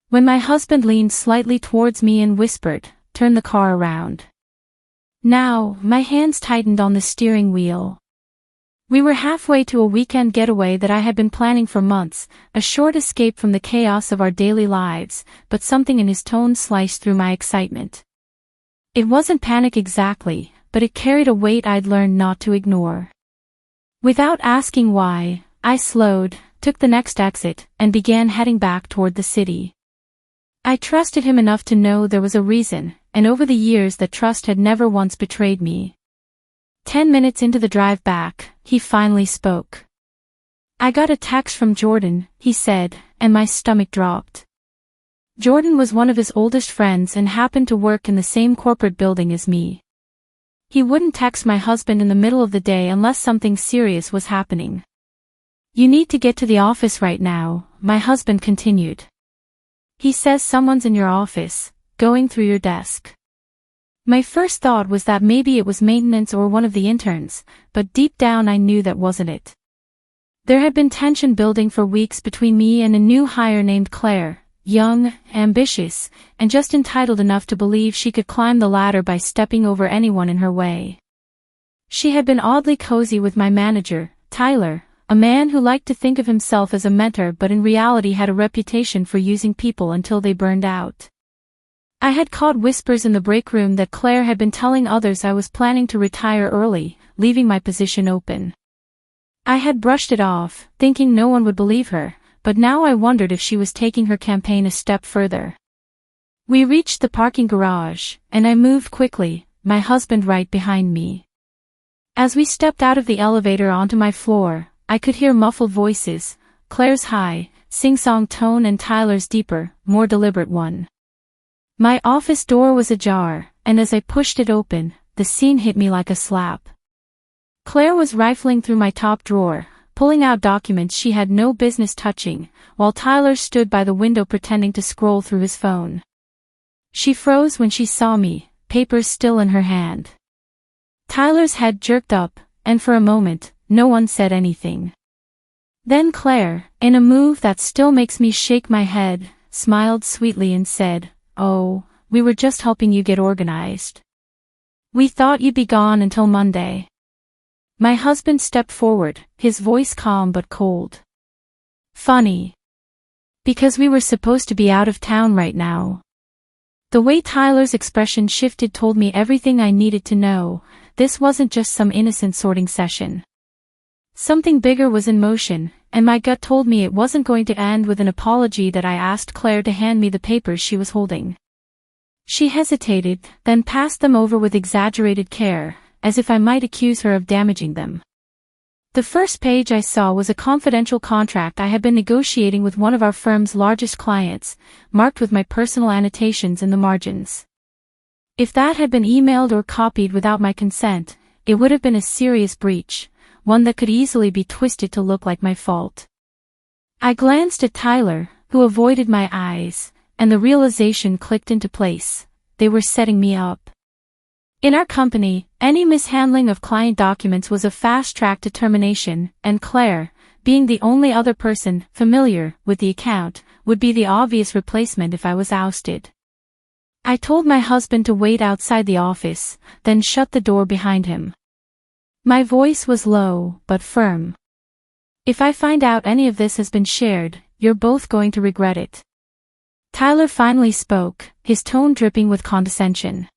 when my husband leaned slightly towards me and whispered, "Turn the car around." Now, my hands tightened on the steering wheel. We were halfway to a weekend getaway that I had been planning for months, a short escape from the chaos of our daily lives, but something in his tone sliced through my excitement. It wasn't panic exactly, but it carried a weight I'd learned not to ignore. Without asking why, I slowed, took the next exit, and began heading back toward the city. I trusted him enough to know there was a reason, and over the years that trust had never once betrayed me. 10 minutes into the drive back, he finally spoke. "I got a text from Jordan," he said, and my stomach dropped. Jordan was one of his oldest friends and happened to work in the same corporate building as me. He wouldn't text my husband in the middle of the day unless something serious was happening. "You need to get to the office right now," my husband continued. "He says someone's in your office, going through your desk." My first thought was that maybe it was maintenance or one of the interns, but deep down I knew that wasn't it. There had been tension building for weeks between me and a new hire named Claire, young, ambitious, and just entitled enough to believe she could climb the ladder by stepping over anyone in her way. She had been oddly cozy with my manager, Tyler, a man who liked to think of himself as a mentor but in reality had a reputation for using people until they burned out. I had caught whispers in the break room that Claire had been telling others I was planning to retire early, leaving my position open. I had brushed it off, thinking no one would believe her, but now I wondered if she was taking her campaign a step further. We reached the parking garage, and I moved quickly, my husband right behind me. As we stepped out of the elevator onto my floor, I could hear muffled voices, Claire's high, sing-song tone and Tyler's deeper, more deliberate one. My office door was ajar, and as I pushed it open, the scene hit me like a slap. Claire was rifling through my top drawer, pulling out documents she had no business touching, while Tyler stood by the window pretending to scroll through his phone. She froze when she saw me, papers still in her hand. Tyler's head jerked up, and for a moment, no one said anything. Then Claire, in a move that still makes me shake my head, smiled sweetly and said, "Oh, we were just helping you get organized. We thought you'd be gone until Monday." My husband stepped forward, his voice calm but cold. "Funny. Because we were supposed to be out of town right now." The way Tyler's expression shifted told me everything I needed to know. This wasn't just some innocent sorting session. Something bigger was in motion, and my gut told me it wasn't going to end with an apology that I asked Claire to hand me the papers she was holding. She hesitated, then passed them over with exaggerated care, as if I might accuse her of damaging them. The first page I saw was a confidential contract I had been negotiating with one of our firm's largest clients, marked with my personal annotations in the margins. If that had been emailed or copied without my consent, it would have been a serious breach, one that could easily be twisted to look like my fault. I glanced at Tyler, who avoided my eyes, and the realization clicked into place. They were setting me up. In our company, any mishandling of client documents was a fast-track to termination, and Claire, being the only other person familiar with the account, would be the obvious replacement if I was ousted. I told my husband to wait outside the office, then shut the door behind him. My voice was low, but firm. "If I find out any of this has been shared, you're both going to regret it." Tyler finally spoke, his tone dripping with condescension.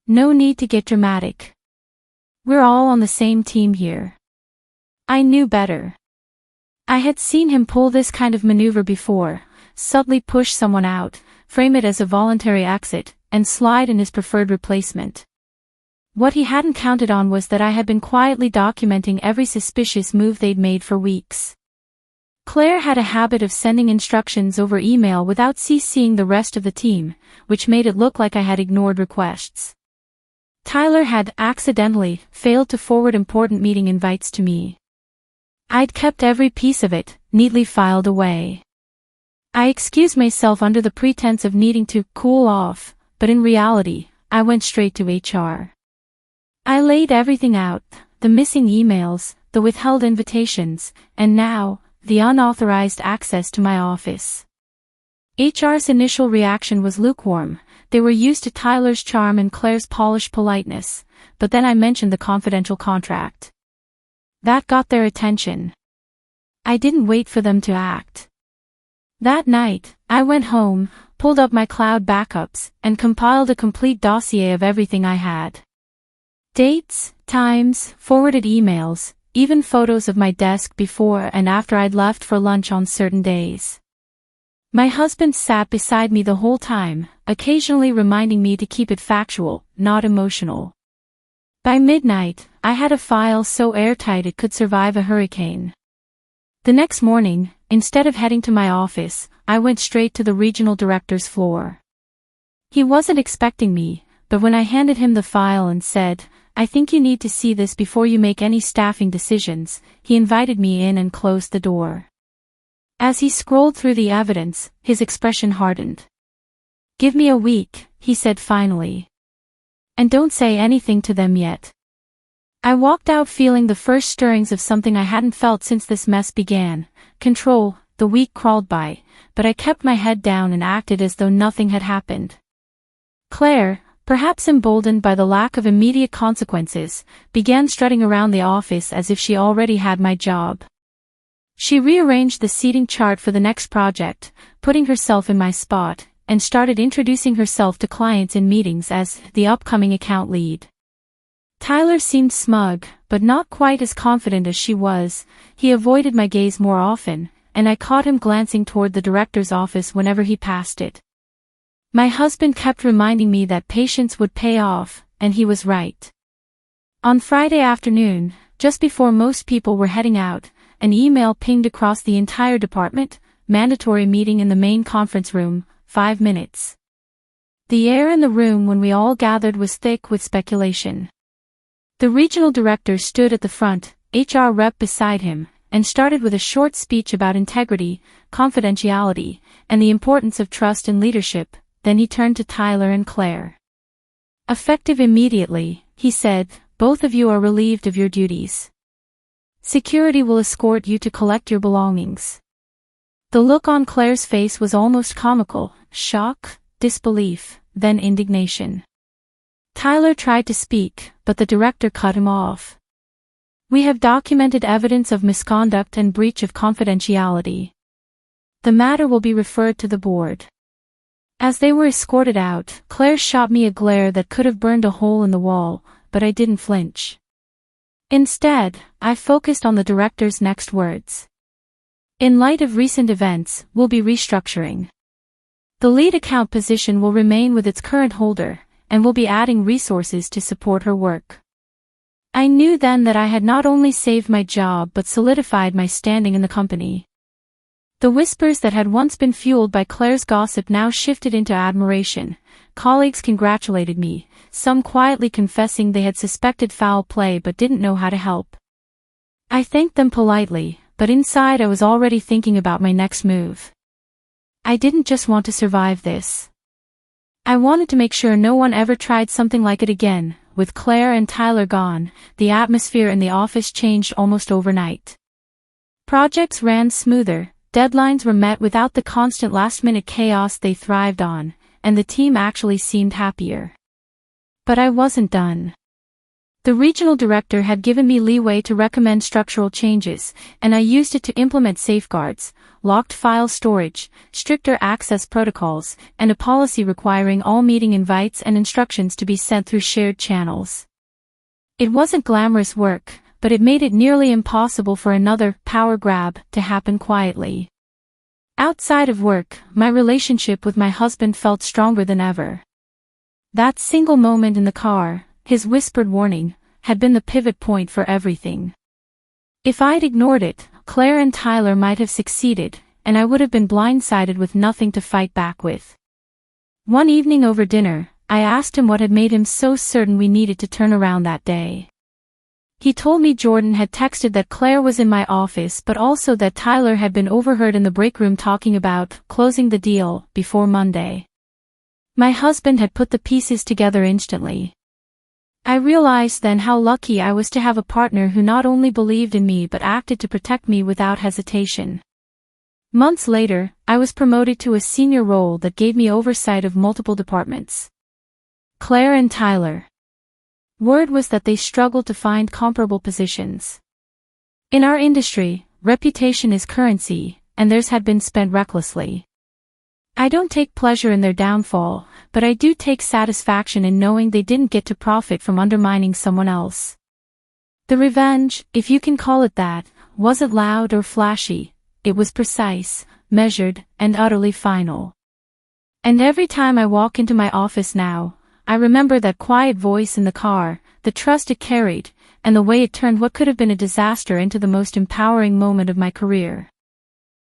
"No need to get dramatic. We're all on the same team here." I knew better. I had seen him pull this kind of maneuver before, subtly push someone out, frame it as a voluntary exit, and slide in his preferred replacement. What he hadn't counted on was that I had been quietly documenting every suspicious move they'd made for weeks. Claire had a habit of sending instructions over email without CCing the rest of the team, which made it look like I had ignored requests. Tyler had accidentally failed to forward important meeting invites to me. I'd kept every piece of it, neatly filed away. I excused myself under the pretense of needing to cool off, but in reality, I went straight to HR. I laid everything out, the missing emails, the withheld invitations, and now, the unauthorized access to my office. HR's initial reaction was lukewarm. They were used to Tyler's charm and Claire's polished politeness, but then I mentioned the confidential contract. That got their attention. I didn't wait for them to act. That night, I went home, pulled up my cloud backups, and compiled a complete dossier of everything I had. Dates, times, forwarded emails, even photos of my desk before and after I'd left for lunch on certain days. My husband sat beside me the whole time, occasionally reminding me to keep it factual, not emotional. By midnight, I had a file so airtight it could survive a hurricane. The next morning, instead of heading to my office, I went straight to the regional director's floor. He wasn't expecting me, but when I handed him the file and said, "I think you need to see this before you make any staffing decisions," he invited me in and closed the door. As he scrolled through the evidence, his expression hardened. "Give me a week," he said finally. "And don't say anything to them yet." I walked out feeling the first stirrings of something I hadn't felt since this mess began. Control. The week crawled by, but I kept my head down and acted as though nothing had happened. Claire, perhaps emboldened by the lack of immediate consequences, began strutting around the office as if she already had my job. She rearranged the seating chart for the next project, putting herself in my spot, and started introducing herself to clients in meetings as the upcoming account lead. Tyler seemed smug, but not quite as confident as she was. He avoided my gaze more often, and I caught him glancing toward the director's office whenever he passed it. My husband kept reminding me that patience would pay off, and he was right. On Friday afternoon, just before most people were heading out, an email pinged across the entire department: "Mandatory meeting in the main conference room, 5 minutes." The air in the room when we all gathered was thick with speculation. The regional director stood at the front, HR rep beside him, and started with a short speech about integrity, confidentiality, and the importance of trust and leadership. Then he turned to Tyler and Claire. "Effective immediately," he said, "both of you are relieved of your duties. Security will escort you to collect your belongings." The look on Claire's face was almost comical: shock, disbelief, then indignation. Tyler tried to speak, but the director cut him off. "We have documented evidence of misconduct and breach of confidentiality. The matter will be referred to the board." As they were escorted out, Claire shot me a glare that could have burned a hole in the wall, but I didn't flinch. Instead, I focused on the director's next words. "In light of recent events, we'll be restructuring. The lead account position will remain with its current holder, and we'll be adding resources to support her work." I knew then that I had not only saved my job but solidified my standing in the company. The whispers that had once been fueled by Claire's gossip now shifted into admiration. Colleagues congratulated me, some quietly confessing they had suspected foul play but didn't know how to help. I thanked them politely, but inside I was already thinking about my next move. I didn't just want to survive this. I wanted to make sure no one ever tried something like it again. With Claire and Tyler gone, the atmosphere in the office changed almost overnight. Projects ran smoother, deadlines were met without the constant last-minute chaos they thrived on, and the team actually seemed happier. But I wasn't done. The regional director had given me leeway to recommend structural changes, and I used it to implement safeguards, locked file storage, stricter access protocols, and a policy requiring all meeting invites and instructions to be sent through shared channels. It wasn't glamorous work, but it made it nearly impossible for another power grab to happen quietly. Outside of work, my relationship with my husband felt stronger than ever. That single moment in the car, his whispered warning, had been the pivot point for everything. If I'd ignored it, Claire and Tyler might have succeeded, and I would have been blindsided with nothing to fight back with. One evening over dinner, I asked him what had made him so certain we needed to turn around that day. He told me Jordan had texted that Claire was in my office but also that Tyler had been overheard in the break room talking about closing the deal before Monday. My husband had put the pieces together instantly. I realized then how lucky I was to have a partner who not only believed in me but acted to protect me without hesitation. Months later, I was promoted to a senior role that gave me oversight of multiple departments. Claire and Tyler. Word was that they struggled to find comparable positions. In our industry, reputation is currency, and theirs had been spent recklessly. I don't take pleasure in their downfall, but I do take satisfaction in knowing they didn't get to profit from undermining someone else. The revenge, if you can call it that, wasn't loud or flashy. It was precise, measured, and utterly final. And every time I walk into my office now, I remember that quiet voice in the car, the trust it carried, and the way it turned what could have been a disaster into the most empowering moment of my career.